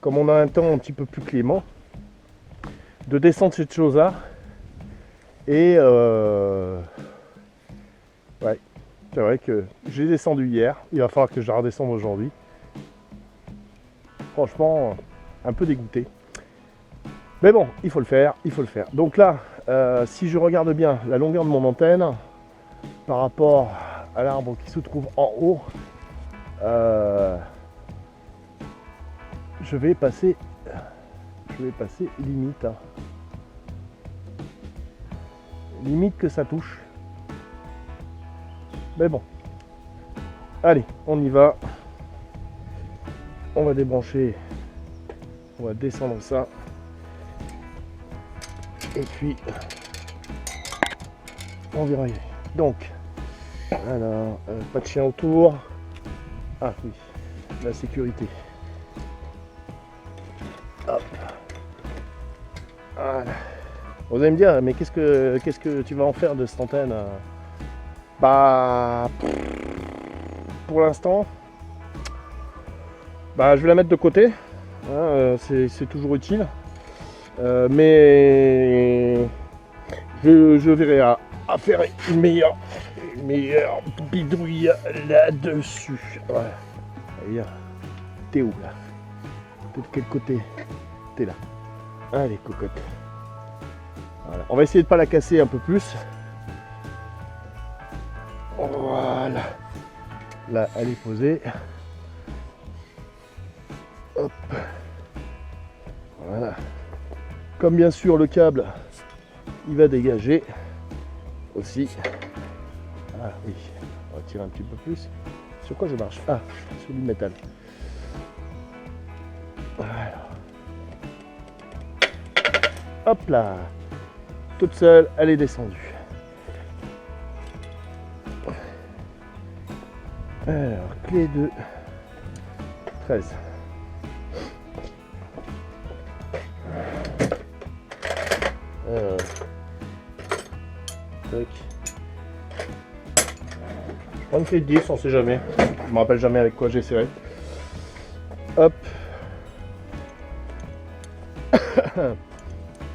comme on a un temps un petit peu plus clément, de descendre cette chose-là. Et ouais, c'est vrai que j'ai descendu hier, il va falloir que je la redescende aujourd'hui. Franchement, un peu dégoûté. Mais bon, il faut le faire, il faut le faire. Donc là, si je regarde bien la longueur de mon antenne par rapport à l'arbre qui se trouve en haut, je vais passer limite. Hein. Limite que ça touche. Mais bon. Allez, on y va. On va débrancher. On va descendre ça. Et puis, on verra. Donc, alors, pas de chien autour. Ah oui, la sécurité. Hop. Voilà. Vous allez me dire, mais qu'est-ce que tu vas en faire de cette antenne? Bah, pour l'instant, bah, je vais la mettre de côté. Hein, c'est toujours utile. Mais je verrai à faire une meilleure bidouille là-dessus. Ouais. T'es où là? T'es de quel côté? T'es là. Allez, cocotte. Voilà. On va essayer de ne pas la casser un peu plus. Voilà. Là, elle est posée. Hop. Voilà. Comme bien sûr le câble, il va dégager aussi. Ah oui, on va tirer un petit peu plus. Sur quoi je marche? Ah, sur du métal. Voilà. Hop là. Toute seule, elle est descendue. Alors, clé de 13. Tac. Je prends une clé de 10, on sait jamais. Je me rappelle jamais avec quoi j'essaierai. Hop.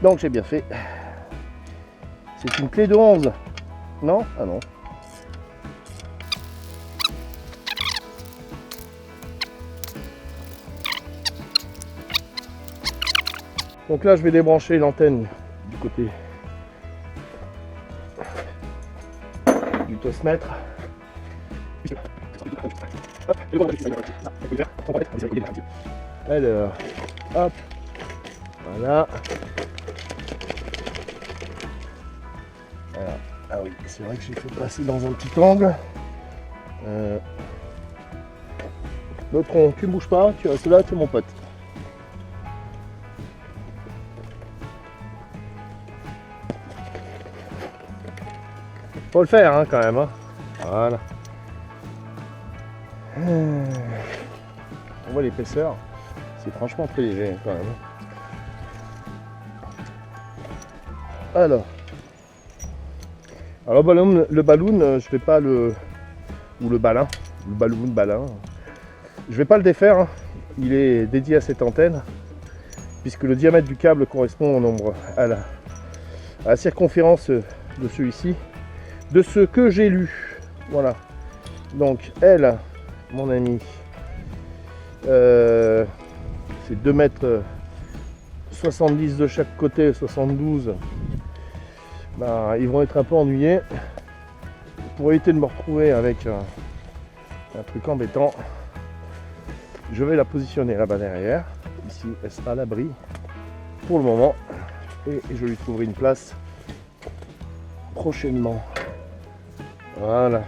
Donc j'ai bien fait. C'est une clé de 11. Non? Ah non. Donc là je vais débrancher l'antenne du côté du tosmètre. Alors, hop, voilà. Alors, ah oui, c'est vrai que j'ai fait passer dans un petit angle. Le tronc, tu ne bouges pas, tu restes là, tu es mon pote. Faut le faire hein, quand même. Hein. Voilà. On voit l'épaisseur. C'est franchement très léger hein, quand même. Alors le ballon, je vais pas le... Ou le balin. Le balin. Je vais pas le défaire. Hein. Il est dédié à cette antenne. Puisque le diamètre du câble correspond au nombre à la circonférence de celui-ci. De ce que j'ai lu. Voilà. Donc elle, mon ami, c'est 2 mètres 70 de chaque côté, 72. Bah, ils vont être un peu ennuyés. Pour éviter de me retrouver avec un truc embêtant, je vais la positionner là-bas derrière. Ici, elle sera à l'abri pour le moment. Et je lui trouverai une place prochainement. Voilà.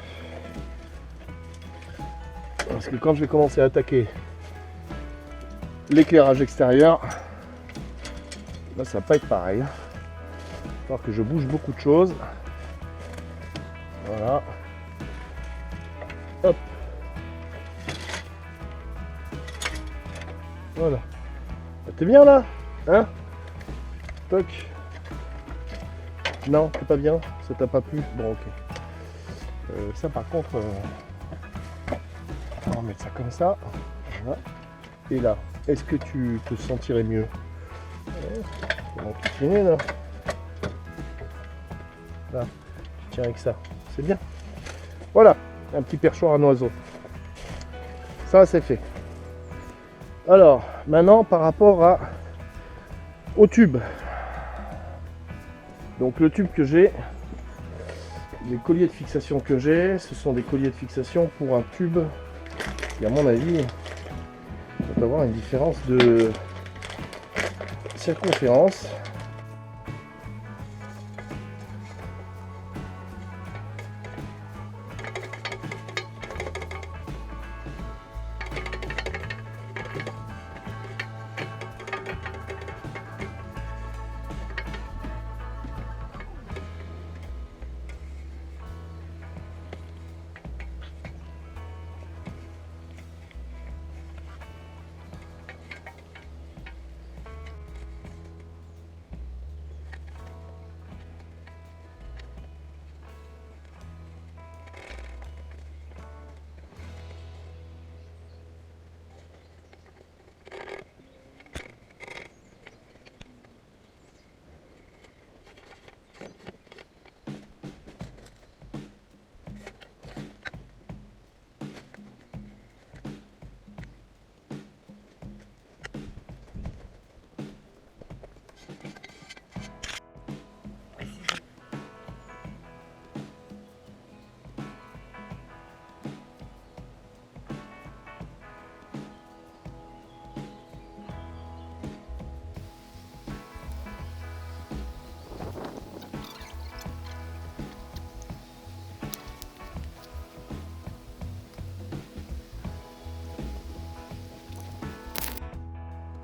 Parce que quand je vais commencer à attaquer l'éclairage extérieur, là ça va pas être pareil. Il va falloir que je bouge beaucoup de choses. Voilà. Hop. Voilà. T'es bien là? Hein? Toc. Non, c'est pas bien? Ça t'a pas plu? Bon, ok. Ça par contre, on va mettre ça comme ça. Voilà. Et là, est-ce que tu te sentirais mieux? Comment tu tiens là? Là, tu tiens avec ça, c'est bien. Voilà, un petit perchoir à noisaux. Ça, c'est fait. Alors, maintenant, par rapport au tube. Donc, le tube que j'ai, les colliers de fixation que j'ai, ce sont des colliers de fixation pour un tube. Et à mon avis, il va y avoir une différence de circonférence.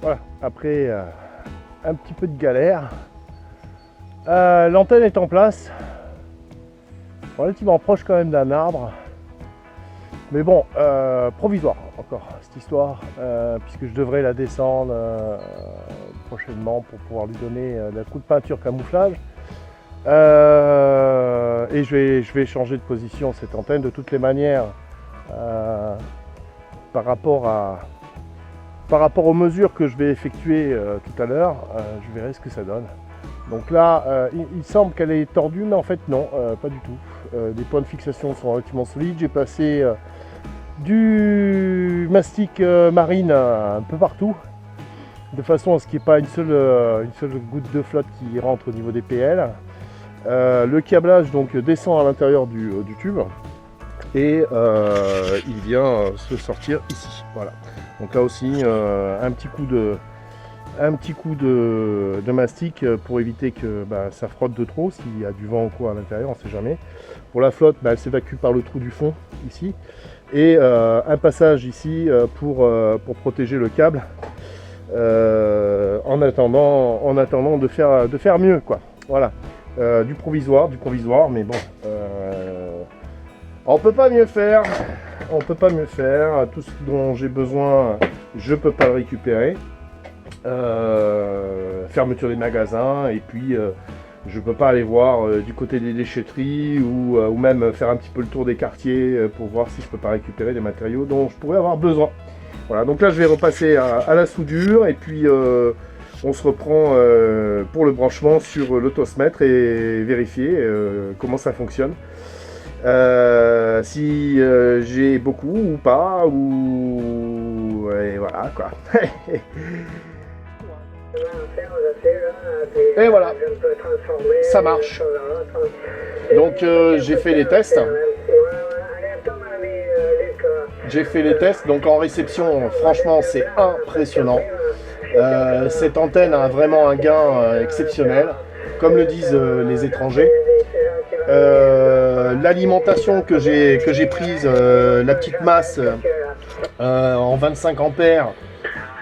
Voilà, après un petit peu de galère, l'antenne est en place, relativement proche quand même d'un arbre, mais bon, provisoire encore cette histoire, puisque je devrais la descendre prochainement pour pouvoir lui donner un coup de peinture camouflage. Et je vais changer de position cette antenne de toutes les manières par rapport aux mesures que je vais effectuer tout à l'heure. Je verrai ce que ça donne. Donc là, il semble qu'elle est tordue, mais en fait non, pas du tout. Les points de fixation sont relativement solides. J'ai passé du mastic marine un peu partout, de façon à ce qu'il n'y ait pas une seule goutte de flotte qui rentre au niveau des PL. Le câblage donc descend à l'intérieur du tube et il vient se sortir ici. Voilà. Donc là aussi un petit coup de mastic pour éviter que ça frotte de trop s'il y a du vent ou quoi à l'intérieur, on ne sait jamais. Pour la flotte, elle s'évacue par le trou du fond ici et un passage ici pour protéger le câble en attendant de faire mieux quoi. Voilà. Du provisoire, mais bon, on peut pas mieux faire. Tout ce dont j'ai besoin, je peux pas le récupérer. Fermeture des magasins, et puis je peux pas aller voir du côté des déchetteries ou même faire un petit peu le tour des quartiers pour voir si je peux pas récupérer des matériaux dont je pourrais avoir besoin. Voilà, donc là je vais repasser à la soudure et puis on se reprend pour le branchement sur l'autosmètre et vérifier comment ça fonctionne. Si j'ai beaucoup ou pas, ou et voilà quoi. Et voilà, ça marche. Donc j'ai fait les tests. Donc en réception, franchement c'est impressionnant. Cette antenne a vraiment un gain exceptionnel, comme le disent les étrangers. L'alimentation que j'ai prise, la petite masse en 25 ampères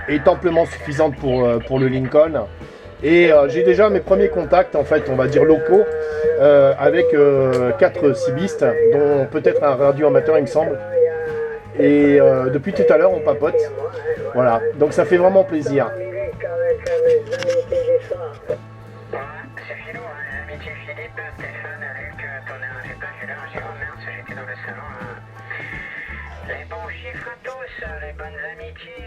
est amplement suffisante pour le Lincoln. Et j'ai déjà mes premiers contacts, en fait, on va dire locaux, avec 4 cibistes, dont peut-être un radioamateur, il me semble. Et depuis tout à l'heure, on papote. Voilà, donc ça fait vraiment plaisir. Les bons chiffres à tous, les bonnes amitiés.